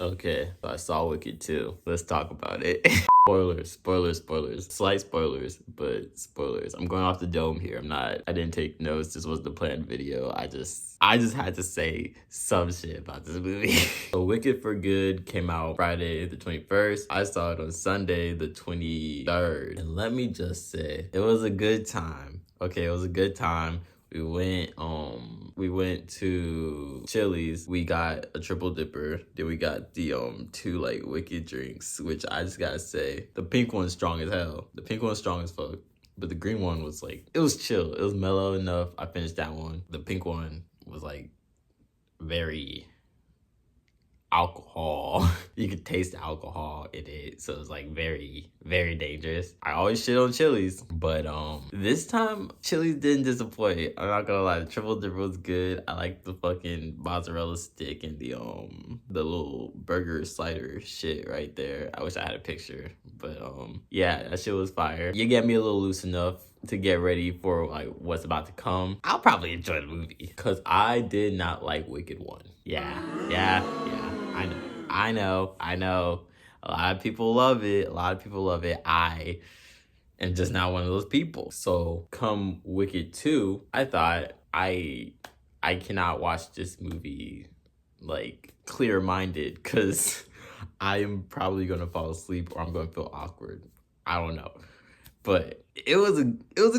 Okay, so I saw Wicked too. Let's talk about it. Spoilers. Slight spoilers, but spoilers. I'm going off the dome here. I didn't take notes. This was the planned video. I just had to say some shit about this movie. So Wicked for Good came out Friday the 21st. I saw it on Sunday the 23rd. And let me just say, it was a good time. Okay, it was a good time. We went to Chili's. We got a triple dipper. Then we got the two like Wicked drinks, which I just gotta say, the pink one's strong as hell. The pink one's strong as fuck. But the green one was like, it was chill. It was mellow enough. I finished that one. The pink one was like very alcohol. You could taste the alcohol in it, so it's like very, very dangerous. I always shit on Chili's, but this time Chili's didn't disappoint. I'm not gonna lie, the triple dipper was good. I like the fucking mozzarella stick and the little burger slider shit right there. I wish I had a picture, but yeah, that shit was fire. You get me a little loose enough to get ready for like what's about to come. I'll probably enjoy the movie because I did not like Wicked 1. Yeah. I know. A lot of people love it. I am just not one of those people. So come Wicked 2, I thought I cannot watch this movie like clear-minded because I am probably gonna fall asleep or I'm gonna feel awkward. I don't know. But it was a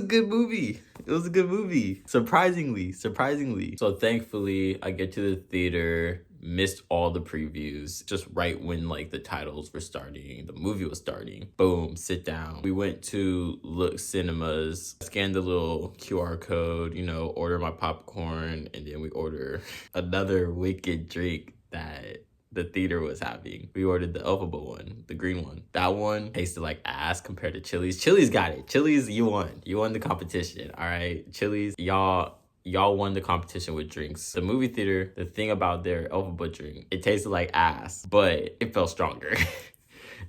good movie. It was a good movie. Surprisingly. So thankfully I get to the theater, missed all the previews, just right when like the titles were starting, the movie was starting. Boom, sit down. We went to Look Cinemas, scanned the little QR code, order my popcorn, and then we order another Wicked drink that the theater was having. We ordered the Elphaba one, the green one. That one tasted like ass compared to Chili's. Chili's got it. Chili's, you won. You won the competition, all right? Chili's, y'all won the competition with drinks. The movie theater, the thing about their Elphaba drink, it tasted like ass, but it felt stronger.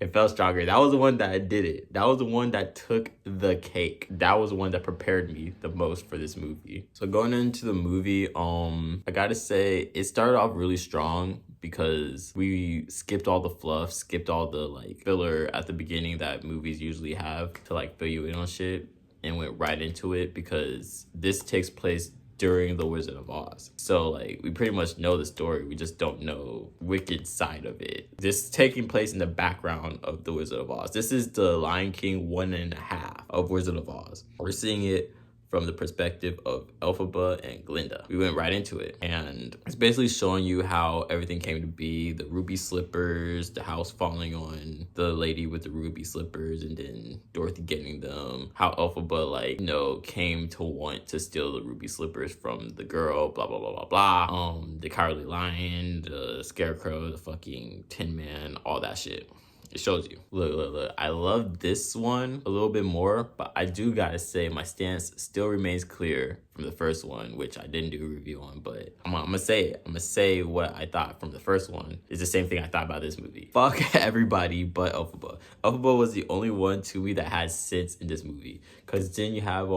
It felt stronger. That was the one that did it. That was the one that took the cake. That was the one that prepared me the most for this movie. So going into the movie, I gotta say, it started off really strong because we skipped all the fluff, skipped all the like filler at the beginning that movies usually have to like fill you in on shit, and went right into it because this takes place during The Wizard of Oz. So like we pretty much know the story, we just don't know Wicked side of it. This is taking place in the background of The Wizard of Oz. This is the Lion King 1.5 of Wizard of Oz. We're seeing it from the perspective of Elphaba and Glinda. We went right into it, and it's basically showing you how everything came to be, the ruby slippers, the house falling on the lady with the ruby slippers, and then Dorothy getting them, how Elphaba came to want to steal the ruby slippers from the girl, blah blah blah blah blah. The Cowardly Lion, the Scarecrow, the fucking Tin Man, all that shit. It shows you. Look. I love this one a little bit more, but I do gotta say my stance still remains clear from the first one, which I didn't do a review on, but I'm gonna say it. I'm gonna say what I thought from the first one. It's the same thing I thought about this movie. Fuck everybody but Elphaba. Elphaba was the only one to me that had sense in this movie. Cause then you have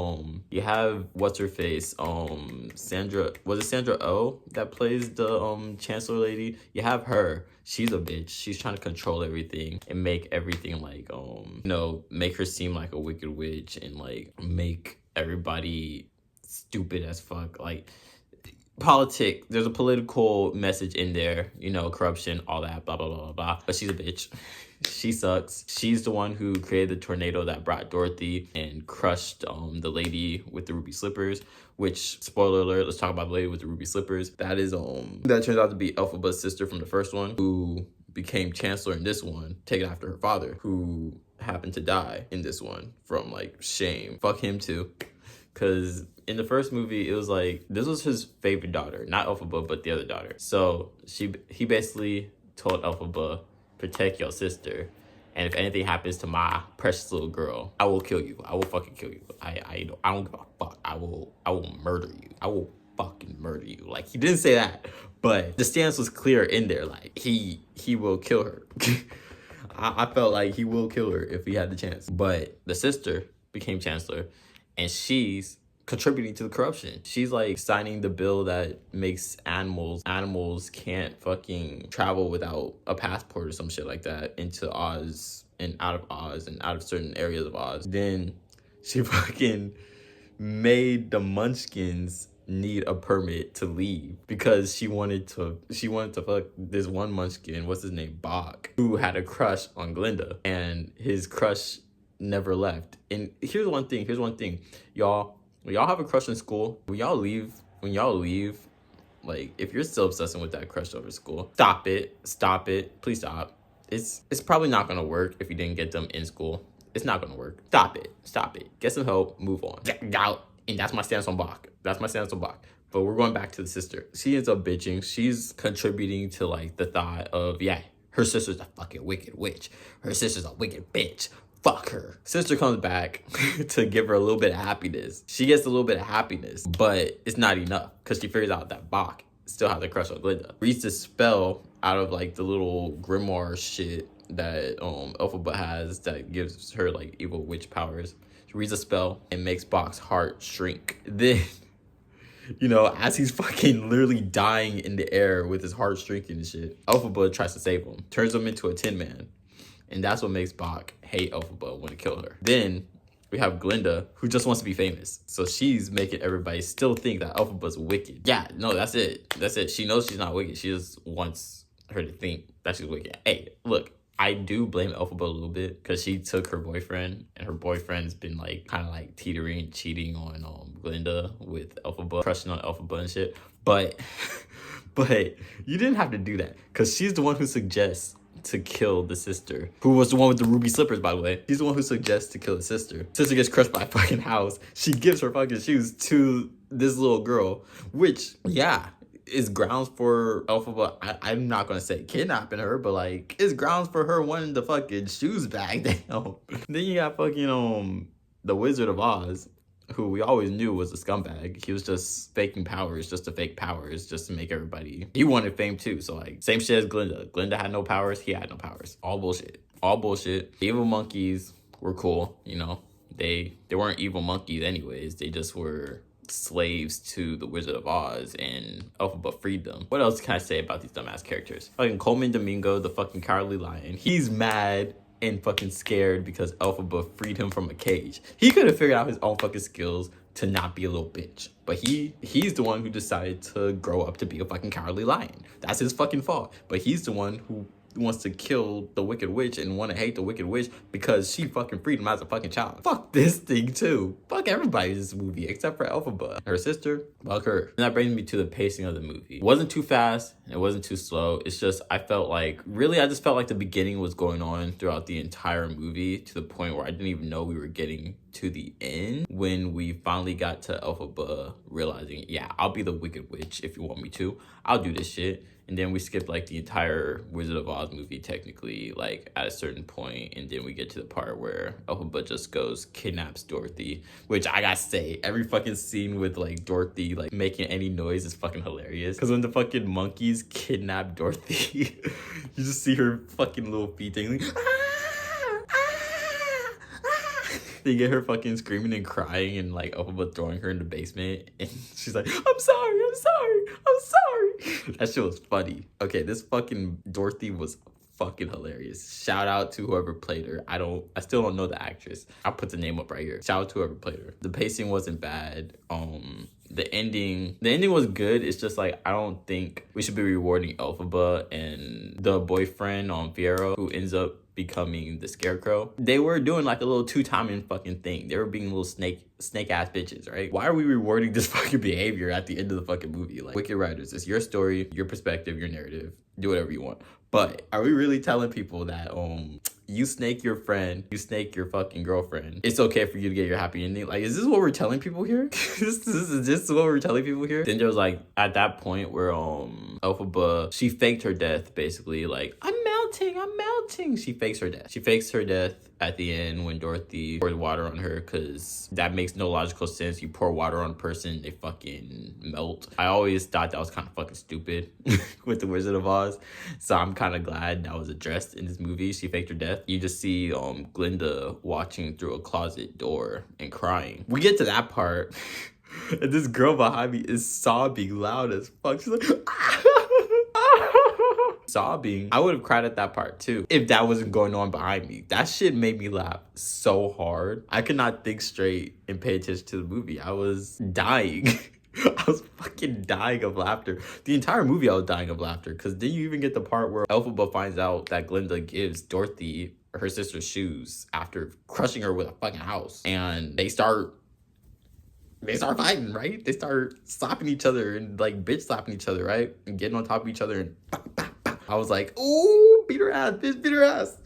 what's her face? Sandra, was it Sandra Oh that plays the Chancellor lady? You have her. She's a bitch. She's trying to control everything and make everything like make her seem like a wicked witch and like make everybody stupid as fuck. Like there's a political message in there, corruption, all that, blah blah blah blah blah. But she's a bitch. She sucks. She's the one who created the tornado that brought Dorothy and crushed the lady with the ruby slippers, which, spoiler alert, let's talk about the lady with the ruby slippers. That turns out to be Elphaba's sister from the first one, who became Chancellor in this one, taken after her father, who happened to die in this one from like shame. Fuck him too. Because in the first movie, it was like, this was his favorite daughter, not Elphaba, but the other daughter. So he basically told Elphaba, protect your sister, and if anything happens to my precious little girl, I will kill you. I will fucking kill you. I don't give a fuck. I will murder you. I will fucking murder you. Like, he didn't say that, but the stance was clear in there. Like, he will kill her. I felt like he will kill her if he had the chance. But the sister became Chancellor, and she's contributing to the corruption. She's like signing the bill that makes animals can't fucking travel without a passport or some shit like that into Oz and out of certain areas of Oz. Then she fucking made the Munchkins need a permit to leave because she wanted to fuck this one Munchkin, what's his name, Bach, who had a crush on Glinda, and his crush never left. And here's one thing, y'all, when y'all have a crush in school, when y'all leave, like, if you're still obsessing with that crush over school, stop it, please stop. It's probably not gonna work if you didn't get them in school. It's not gonna work. Stop it. Get some help, move on. Get out. And that's my stance on Bach. But we're going back to the sister. She ends up bitching. She's contributing to like the thought of, yeah, her sister's a fucking wicked witch. Her sister's a wicked bitch. Fuck her. Sister comes back to give her a little bit of happiness. She gets a little bit of happiness, but it's not enough because she figures out that Bach still has a crush on Glinda. Reads the spell out of like the little grimoire shit that Elphaba has that gives her like evil witch powers. She reads a spell and makes Bach's heart shrink. Then, you know, as he's fucking literally dying in the air with his heart shrinking and shit, Elphaba tries to save him, turns him into a Tin Man. And that's what makes Bach hate Elphaba and want to kill her. Then we have Glinda, who just wants to be famous. So she's making everybody still think that Elphaba's wicked. Yeah, no, that's it. She knows she's not wicked. She just wants her to think that she's wicked. Hey, look, I do blame Elphaba a little bit because she took her boyfriend, and her boyfriend's been like kind of like teetering, cheating on Glinda with Elphaba, crushing on Elphaba and shit. But you didn't have to do that because she's the one who suggests to kill the sister, who was the one with the ruby slippers, by the way. She's the one who suggests to kill the sister. Sister gets crushed by a fucking house. She gives her fucking shoes to this little girl, which, yeah, is grounds for Elphaba. I'm not gonna say kidnapping her, but like, it's grounds for her wanting the fucking shoes back. Damn. Then you got fucking the Wizard of Oz, who we always knew was a scumbag. He was just faking powers just to fake powers, just to make everybody. He wanted fame too, so like, same shit as Glinda. Glinda had no powers, he had no powers. All bullshit. Evil monkeys were cool, you know. They weren't evil monkeys anyways. They just were slaves to the Wizard of Oz, and Elphaba freed them. What else can I say about these dumbass characters? Fucking Coleman Domingo, the fucking cowardly lion. He's mad and fucking scared because Elphaba freed him from a cage. He could have figured out his own fucking skills to not be a little bitch. But he's the one who decided to grow up to be a fucking cowardly lion. That's his fucking fault. But he's the one who wants to kill the Wicked Witch and want to hate the Wicked Witch because she fucking freed him as a fucking child. Fuck this thing too. Fuck everybody in this movie except for Elphaba. Her sister, fuck her. And that brings me to the pacing of the movie. It wasn't too fast. It wasn't too slow. It's just, I just felt like the beginning was going on throughout the entire movie to the point where I didn't even know we were getting to the end when we finally got to Elphaba realizing, yeah, I'll be the Wicked Witch if you want me to. I'll do this shit. And then we skipped like the entire Wizard of Oz movie technically, like at a certain point, and then we get to the part where Elphaba just goes, kidnaps Dorothy, which I gotta say, every fucking scene with like Dorothy like making any noise is fucking hilarious. Because when the fucking monkeys kidnap Dorothy, you just see her fucking little feet dangling. They get her fucking screaming and crying, and like Elphaba throwing her in the basement, and she's like, I'm sorry. That shit was funny. Okay, this fucking Dorothy was fucking hilarious. Shout out to whoever played her. I still don't know the actress. I'll put the name up right here. Shout out to whoever played her. The pacing wasn't bad. The ending was good. It's just like, I don't think we should be rewarding Elphaba and the boyfriend on Fiyero, who ends up becoming the Scarecrow. They were doing like a little two-timing fucking thing. They were being little snake ass bitches, right? Why are we rewarding this fucking behavior at the end of the fucking movie? Like, Wicked writers, it's your story, your perspective, your narrative. Do whatever you want. But are we really telling people that you snake your friend, you snake your fucking girlfriend, it's okay for you to get your happy ending? Like, is this what we're telling people here? Is this what we're telling people here? Then there was like, at that point where Elphaba, she faked her death basically. Like, I'm melting. She fakes her death at the end when Dorothy poured water on her, because that makes no logical sense. You pour water on a person, they fucking melt. I always thought that was kind of fucking stupid with the Wizard of Oz. So I'm kind of glad that was addressed in this movie. She faked her death. You just see Glinda watching through a closet door and crying. We get to that part And this girl behind me is sobbing loud as fuck. She's like, sobbing. I would have cried at that part too if that wasn't going on behind me. That shit made me laugh so hard. I could not think straight and pay attention to the movie. I was dying. I was fucking dying of laughter. The entire movie I was dying of laughter. Because then you even get the part where Elphaba finds out that Glinda gives Dorothy her sister's shoes after crushing her with a fucking house. And they start fighting, right? They start slapping each other and like bitch slapping each other, right? And getting on top of each other and I was like, ooh, beat her ass, bitch, beat her ass.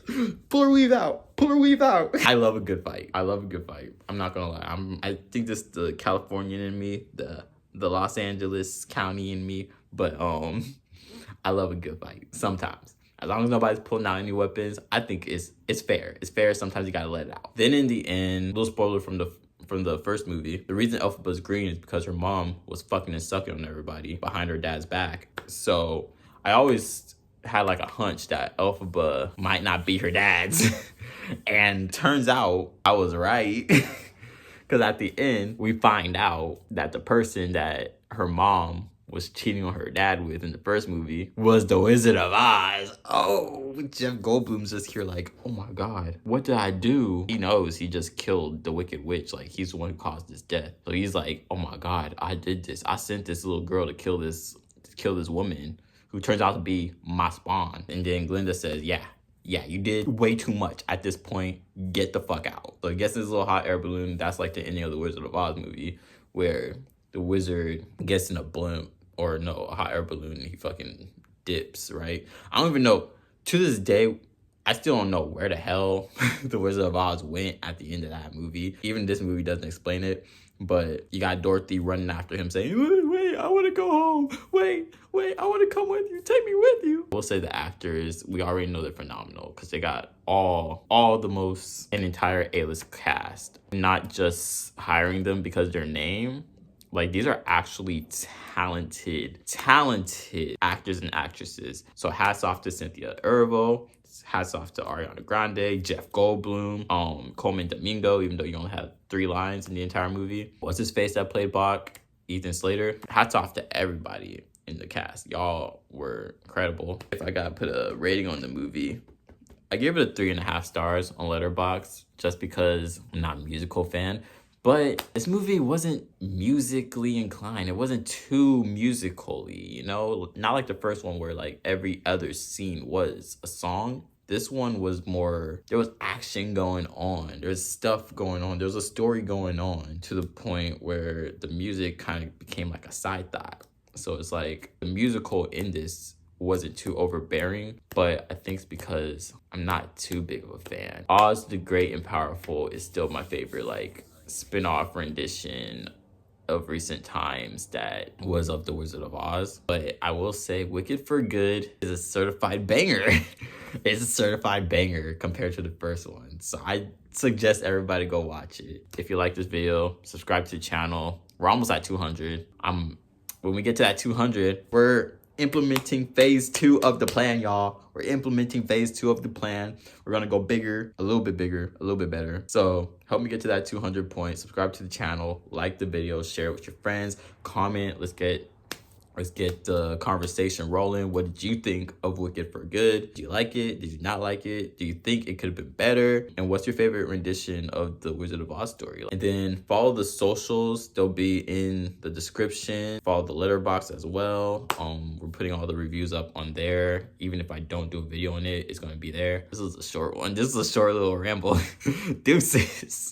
Pull her weave out. Pull her weave out. I love a good fight. I love a good fight. I'm not gonna lie. I think this the Californian in me, the Los Angeles County in me, but I love a good fight sometimes. As long as nobody's pulling out any weapons, I think it's fair. It's fair. Sometimes you gotta let it out. Then in the end, little spoiler from the first movie, the reason Elphaba's green is because her mom was fucking and sucking on everybody behind her dad's back. So I always had like a hunch that Elphaba might not be her dad's. And turns out I was right. Because at the end, we find out that the person that her mom was cheating on her dad with in the first movie was the Wizard of Oz. Oh, Jeff Goldblum's just here like, oh my God, what did I do? He knows he just killed the Wicked Witch. Like, he's the one who caused his death. So he's like, oh my God, I did this. I sent this little girl to kill this woman who turns out to be my spawn. And then Glinda says, yeah, you did way too much at this point. Get the fuck out. So I guess this little hot air balloon, that's like the ending of the Wizard of Oz movie, where the wizard gets in a blimp, or no, a hot air balloon, and he fucking dips, right? I don't even know. To this day, I still don't know where the hell the Wizard of Oz went at the end of that movie. Even this movie doesn't explain it. But you got Dorothy running after him saying, wait, I want to go home. Wait, I want to come with you. Take me with you. We'll say the actors, we already know they're phenomenal because they got all the most, an entire A-list cast. Not just hiring them because their name. Like, these are actually talented actors and actresses. So hats off to Cynthia Erivo. Hats off to Arianna Grande, Jeff Goldblum, Coleman Domingo, even though you only have 3 lines in the entire movie. What's his face that played Bach? Ethan Slater. Hats off to everybody in the cast. Y'all were incredible. If I gotta put a rating on the movie, I give it a 3.5 stars on Letterboxd just because I'm not a musical fan. But this movie wasn't musically inclined. It wasn't too musical-y, you know? Not like the first one where like every other scene was a song. This one was more, there was action going on. There's stuff going on. There's a story going on to the point where the music kind of became like a side thought. So it's like the musical in this wasn't too overbearing, but I think it's because I'm not too big of a fan. Oz the Great and Powerful is still my favorite, like, spin-off rendition of recent times that was of The Wizard of Oz. But I will say Wicked for Good is a certified banger. It's a certified banger compared to the first one. So I suggest everybody go watch it. If you like this video, subscribe to the channel. We're almost at 200. When we get to that 200, we're implementing phase 2 of the plan, y'all. We're implementing phase 2 of the plan. We're gonna go bigger, a little bit bigger, a little bit better. So help me get to that 200 points. Subscribe to the channel, like the video, share it with your friends, comment. Let's get the conversation rolling. What did you think of Wicked for Good? Did you like it? Did you not like it? Do you think it could have been better? And what's your favorite rendition of the Wizard of Oz story? And then follow the socials. They'll be in the description. Follow the Letterboxd as well. We're putting all the reviews up on there. Even if I don't do a video on it, it's going to be there. This is a short one. This is a short little ramble. Deuces.